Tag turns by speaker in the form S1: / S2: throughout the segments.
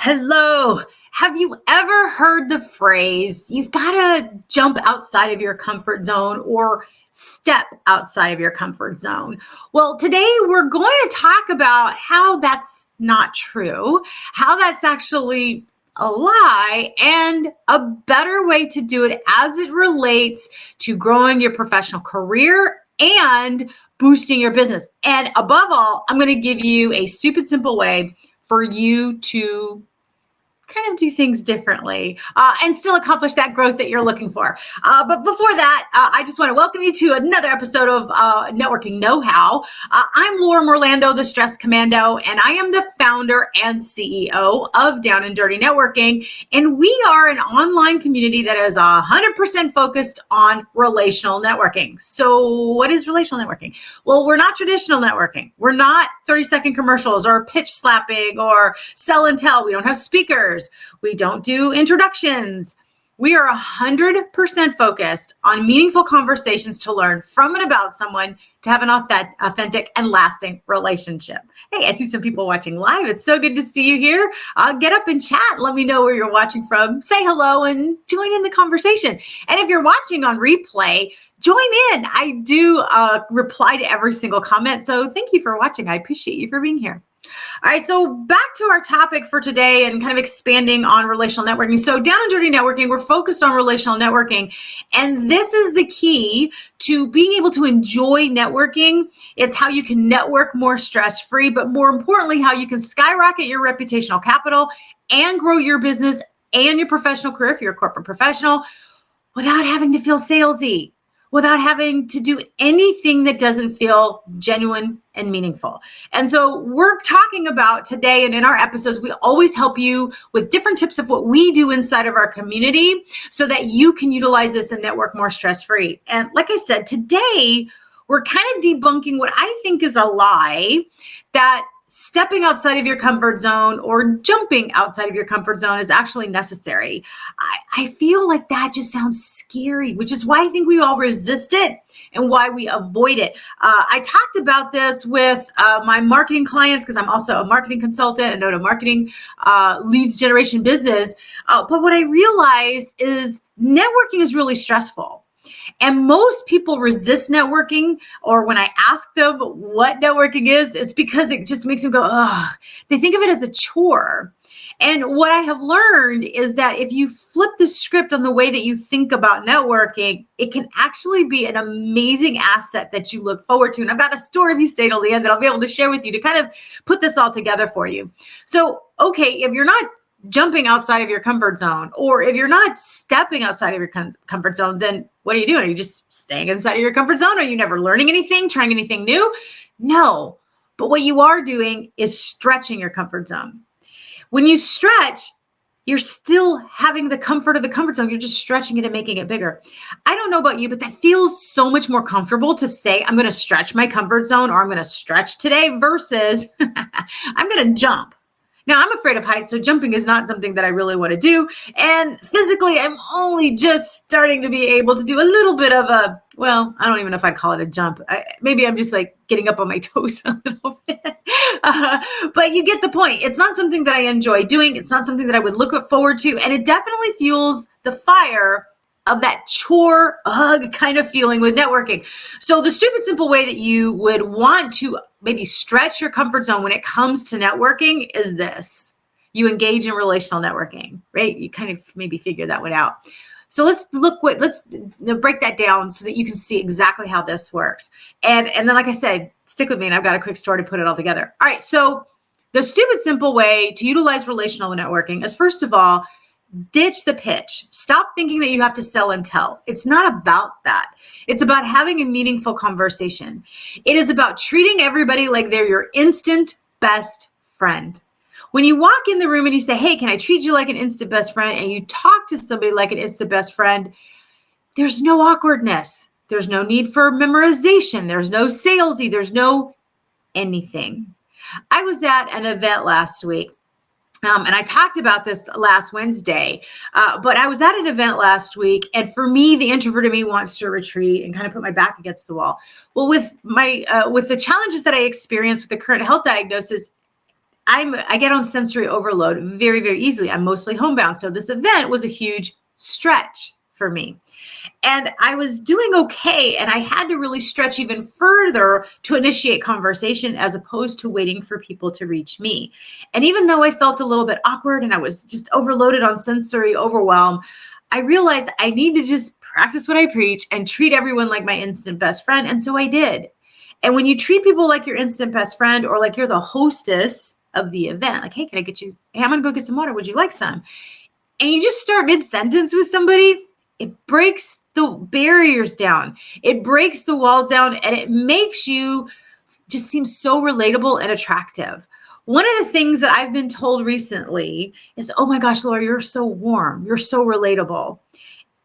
S1: Hello. Have you ever heard the phrase, you've got to jump outside of your comfort zone or step outside of your comfort zone? Well, today we're going to talk about how that's not true, how that's actually a lie, and a better way to do it as it relates to growing your professional career and boosting your business. And above all, I'm going to give you a stupid simple way for you to kind of do things differently and still accomplish that growth that you're looking for. But before that, I just want to welcome you to another episode of Networking Know-How. I'm Laura Orlando, the Stress Commando, and I am the founder and CEO of Down and Dirty Networking. And we are an online community that is 100% focused on relational networking. So what is relational networking? Well, we're not traditional networking. We're not 30-second commercials or pitch slapping or sell and tell. We don't have speakers. We don't do introductions. We are 100% focused on meaningful conversations to learn from and about someone to have an authentic and lasting relationship. Hey, I see some people watching live. It's so good to see you here. Get up and chat. Let me know where you're watching from. Say hello and join in the conversation. And if you're watching on replay, join in. I do reply to every single comment. So thank you for watching. I appreciate you for being here. All right, so back to our topic for today and kind of expanding on relational networking. So Down and Dirty Networking, we're focused on relational networking. And this is the key to being able to enjoy networking. It's how you can network more stress-free, but more importantly, how you can skyrocket your reputational capital and grow your business and your professional career if you're a corporate professional without having to feel salesy, without having to do anything that doesn't feel genuine and meaningful. And so we're talking about today, and in our episodes, we always help you with different tips of what we do inside of our community so that you can utilize this and network more stress-free. And like I said, today, we're kind of debunking what I think is a lie, that stepping outside of your comfort zone or jumping outside of your comfort zone is actually necessary. I feel like that just sounds scary, which is why I think we all resist it and why we avoid it. I talked about this with my marketing clients because I'm also a marketing consultant and own a marketing leads generation business. But what I realize is networking is really stressful. And most people resist networking, or when I ask them what networking is, it's because it just makes them go, ugh. They think of it as a chore. And what I have learned is that if you flip the script on the way that you think about networking, it can actually be an amazing asset that you look forward to. And I've got a story if you stay till the end that I'll be able to share with you to kind of put this all together for you. So, okay, if you're not jumping outside of your comfort zone, or if you're not stepping outside of your comfort zone, then what are you doing? Are you just staying inside of your comfort zone? Are you never learning anything, trying anything new? No, but what you are doing is stretching your comfort zone. When you stretch, you're still having the comfort of the comfort zone. You're just stretching it and making it bigger. I don't know about you, but that feels so much more comfortable to say, I'm going to stretch my comfort zone, or I'm going to stretch today versus I'm going to jump. Now, I'm afraid of heights, so jumping is not something that I really want to do. And physically, I'm only just starting to be able to do a little bit of a, well, I don't even know if I'd call it a jump. Maybe I'm just like getting up on my toes a little bit. But you get the point. It's not something that I enjoy doing. It's not something that I would look forward to. And it definitely fuels the fire of that chore kind of feeling with networking. So the stupid simple way that you would want to maybe stretch your comfort zone when it comes to networking is this. You engage in relational networking, right? You kind of maybe figure that one out. So let's break that down so that you can see exactly how this works. And then, like I said, stick with me and I've got a quick story to put it all together. All right. So the stupid simple way to utilize relational networking is, first of all, ditch the pitch. Stop thinking that you have to sell and tell. It's not about that. It's about having a meaningful conversation. It is about treating everybody like they're your instant best friend. When you walk in the room and you say, hey, can I treat you like an instant best friend? And you talk to somebody like an instant best friend, there's no awkwardness. There's no need for memorization. There's no salesy. There's no anything. I was at an event last week. And I talked about this last Wednesday, but I was at an event last week, and for me, the introvert in me wants to retreat and kind of put my back against the wall. Well, with the challenges that I experienced with the current health diagnosis, I get on sensory overload very, very easily. I'm mostly homebound. So this event was a huge stretch for me. And I was doing okay. And I had to really stretch even further to initiate conversation as opposed to waiting for people to reach me. And even though I felt a little bit awkward and I was just overloaded on sensory overwhelm, I realized I need to just practice what I preach and treat everyone like my instant best friend. And so I did. And when you treat people like your instant best friend or like you're the hostess of the event, like, hey, can I get you? Hey, I'm going to go get some water. Would you like some? And you just start mid-sentence with somebody, it breaks the barriers down. It breaks the walls down and it makes you just seem so relatable and attractive. One of the things that I've been told recently is, oh my gosh, Laura, you're so warm. You're so relatable.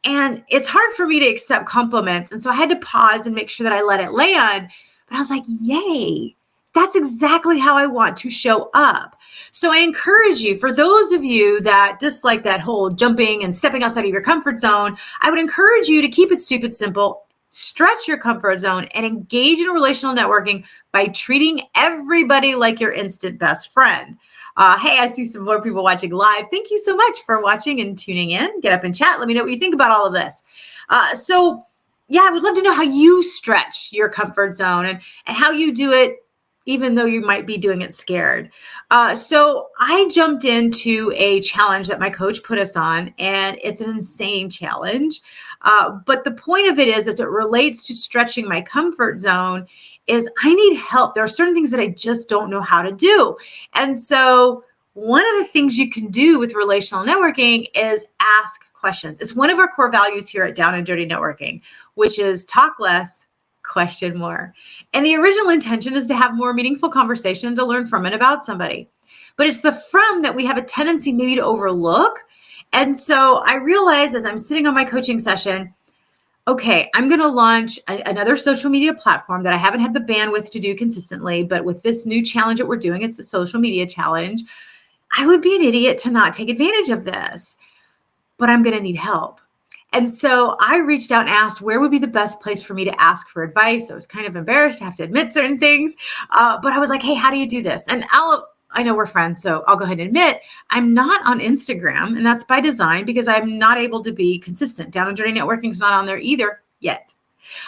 S1: And it's hard for me to accept compliments. And so I had to pause and make sure that I let it land. But I was like, yay, that's exactly how I want to show up. So I encourage you, for those of you that dislike that whole jumping and stepping outside of your comfort zone, I would encourage you to keep it stupid simple, stretch your comfort zone, and engage in relational networking by treating everybody like your instant best friend. Hey, I see some more people watching live. Thank you so much for watching and tuning in. Get up and chat. Let me know what you think about all of this. Yeah, I would love to know how you stretch your comfort zone and how you do it even though you might be doing it scared. So I jumped into a challenge that my coach put us on, and it's an insane challenge. But the point of it is, as it relates to stretching my comfort zone, is I need help. There are certain things that I just don't know how to do. And so one of the things you can do with relational networking is ask questions. It's one of our core values here at Down and Dirty Networking, which is talk less, question more. And the original intention is to have more meaningful conversation, to learn from and about somebody. But it's the from that we have a tendency maybe to overlook. And so I realized as I'm sitting on my coaching session, okay, I'm going to launch another social media platform that I haven't had the bandwidth to do consistently. But with this new challenge that we're doing, it's a social media challenge. I would be an idiot to not take advantage of this, but I'm going to need help. And so I reached out and asked where would be the best place for me to ask for advice. I was kind of embarrassed to have to admit certain things, but I was like, hey, how do you do this? And I know we're friends, so I'll go ahead and admit I'm not on Instagram, and that's by design because I'm not able to be consistent. Down and Dirty Networking is not on there either yet.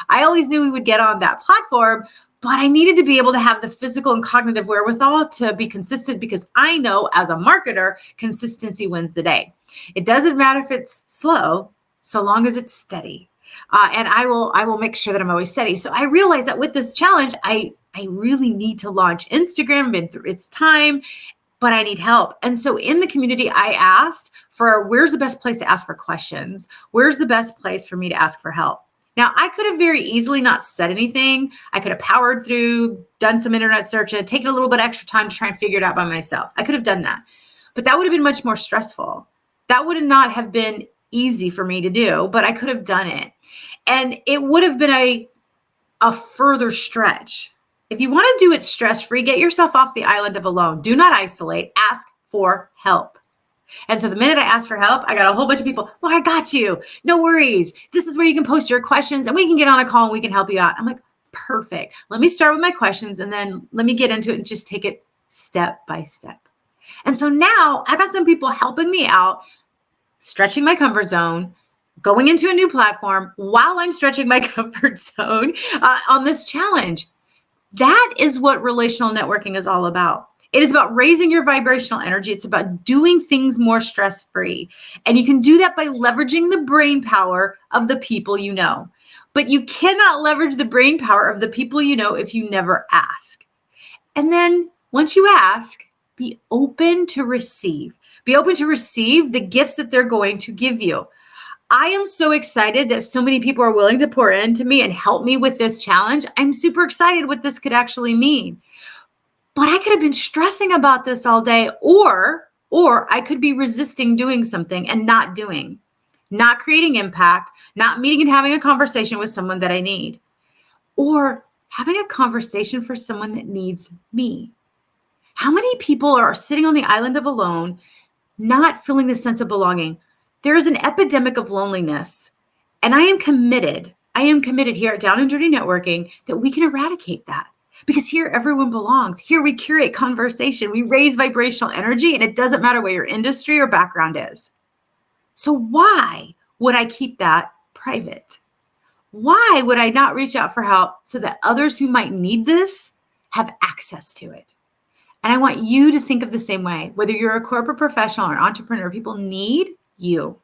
S1: I always knew we would get on that platform, but I needed to be able to have the physical and cognitive wherewithal to be consistent because I know as a marketer, consistency wins the day. It doesn't matter if it's slow, so long as it's steady. And I will make sure that I'm always steady. So I realized that with this challenge, I really need to launch Instagram. Been through its time, but I need help. And so in the community, I asked for where's the best place to ask for questions? Where's the best place for me to ask for help? Now, I could have very easily not said anything. I could have powered through, done some internet search, and taken a little bit extra time to try and figure it out by myself. I could have done that, but that would have been much more stressful. That would not have been easy for me to do, but I could have done it. And it would have been a further stretch. If you want to do it stress-free, get yourself off the island of alone. Do not isolate. Ask for help. And so the minute I asked for help, I got a whole bunch of people, well, I got you. No worries. This is where you can post your questions and we can get on a call and we can help you out. I'm like, perfect. Let me start with my questions and then let me get into it and just take it step by step. And so now I've got some people helping me out, stretching my comfort zone, going into a new platform while I'm stretching my comfort zone on this challenge. That is what relational networking is all about. It is about raising your vibrational energy. It's about doing things more stress-free. And you can do that by leveraging the brain power of the people you know. But you cannot leverage the brain power of the people you know if you never ask. And then once you ask, be open to receive. Be open to receive the gifts that they're going to give you. I am so excited that so many people are willing to pour into me and help me with this challenge. I'm super excited what this could actually mean. But I could have been stressing about this all day, or I could be resisting doing something and not doing, not creating impact, not meeting and having a conversation with someone that I need, or having a conversation for someone that needs me. How many people are sitting on the island of alone, not feeling the sense of belonging? There is an epidemic of loneliness, and I am committed here at Down and Dirty Networking that we can eradicate that. Because here everyone belongs. Here we curate conversation. We raise vibrational energy, and it doesn't matter what your industry or background is. So why would I keep that private? Why would I not reach out for help so that others who might need this have access to it? And I want you to think of the same way. Whether you're a corporate professional or an entrepreneur, people need you.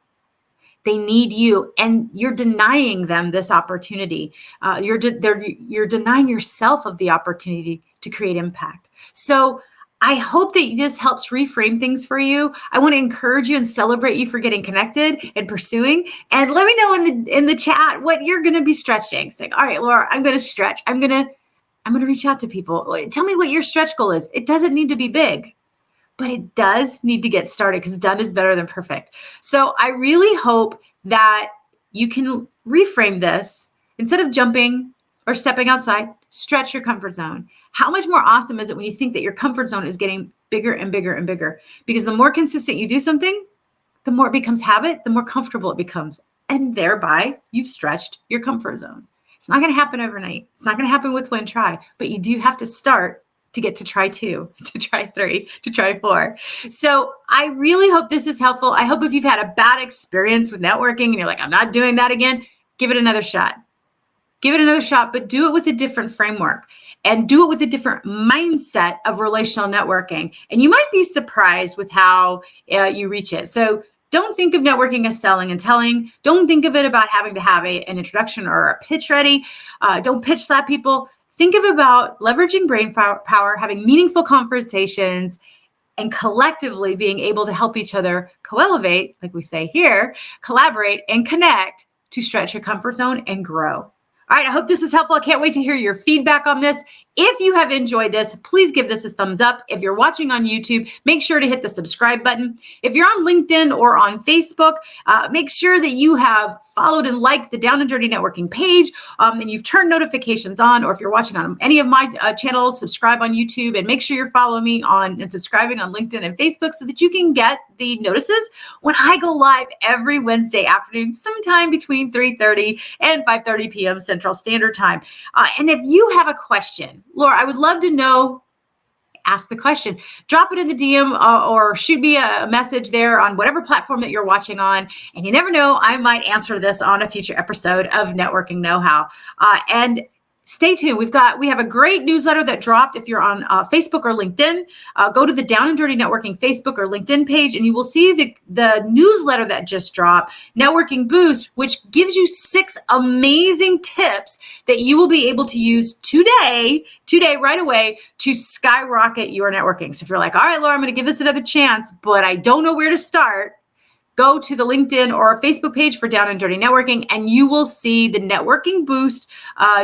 S1: They need you, and you're denying them this opportunity. You're denying yourself of the opportunity to create impact. So I hope that this helps reframe things for you. I want to encourage you and celebrate you for getting connected and pursuing. And let me know in the chat what you're going to be stretching. Say, all right, Laura, I'm going to stretch. I'm going to reach out to people. Tell me what your stretch goal is. It doesn't need to be big, but it does need to get started, because done is better than perfect. So I really hope that you can reframe this. Instead of jumping or stepping outside, stretch your comfort zone. How much more awesome is it when you think that your comfort zone is getting bigger and bigger and bigger? Because the more consistent you do something, the more it becomes habit, the more comfortable it becomes. And thereby, you've stretched your comfort zone. It's not going to happen overnight. It's not going to happen with one try, but you do have to start to get to try 2, to try 3, to try 4. So I really hope this is helpful. I hope if you've had a bad experience with networking and you're like, I'm not doing that again, give it another shot. Give it another shot, but do it with a different framework and do it with a different mindset of relational networking. And you might be surprised with how you reach it. So don't think of networking as selling and telling. Don't think of it about having to have an introduction or a pitch ready. Don't pitch slap people. Think of about leveraging brain power, having meaningful conversations, and collectively being able to help each other co-elevate, like we say here, collaborate and connect to stretch your comfort zone and grow. All right, I hope this is helpful. I can't wait to hear your feedback on this. If you have enjoyed this, please give this a thumbs up. If you're watching on YouTube, make sure to hit the subscribe button. If you're on LinkedIn or on Facebook, make sure that you have followed and liked the Down and Dirty Networking page, and you've turned notifications on. Or if you're watching on any of my channels, subscribe on YouTube, and make sure you're following me on and subscribing on LinkedIn and Facebook so that you can get the notices when I go live every Wednesday afternoon, sometime between 3:30 and 5:30 p.m. Central Standard Time. And if you have a question, Laura, I would love to know, ask the question. Drop it in the DM or shoot me a message there on whatever platform that you're watching on. And you never know, I might answer this on a future episode of Networking Know-How. And stay tuned. We have a great newsletter that dropped. If you're on Facebook or LinkedIn, go to the Down and Dirty Networking Facebook or LinkedIn page, and you will see the newsletter that just dropped, Networking Boost, which gives you 6 amazing tips that you will be able to use today, right away, to skyrocket your networking. So if you're like, all right, Laura, I'm going to give this another chance, but I don't know where to start, go to the LinkedIn or Facebook page for Down and Dirty Networking, and you will see the Networking Boost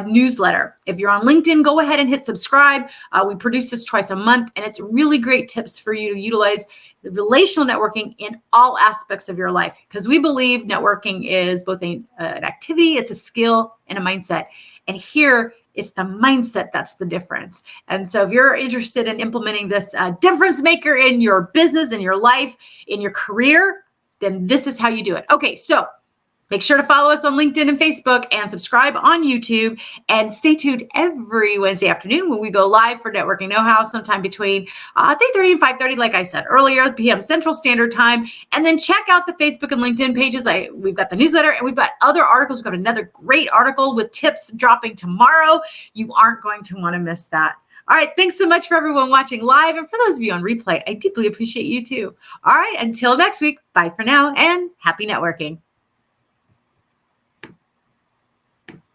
S1: newsletter. If you're on LinkedIn, go ahead and hit subscribe. We produce this twice a month, and it's really great tips for you to utilize the relational networking in all aspects of your life, because we believe networking is both an activity, it's a skill, and a mindset. And here, it's the mindset that's the difference. And so if you're interested in implementing this difference maker in your business, in your life, in your career, then this is how you do it. Okay, so make sure to follow us on LinkedIn and Facebook and subscribe on YouTube, and stay tuned every Wednesday afternoon when we go live for Networking Know-How sometime between 3:30 and 5:30, like I said earlier, p.m. Central Standard Time. And then check out the Facebook and LinkedIn pages. We've got the newsletter, and we've got other articles. We've got another great article with tips dropping tomorrow. You aren't going to want to miss that. All right, thanks so much for everyone watching live. And for those of you on replay, I deeply appreciate you too. All right, until next week, bye for now and happy networking.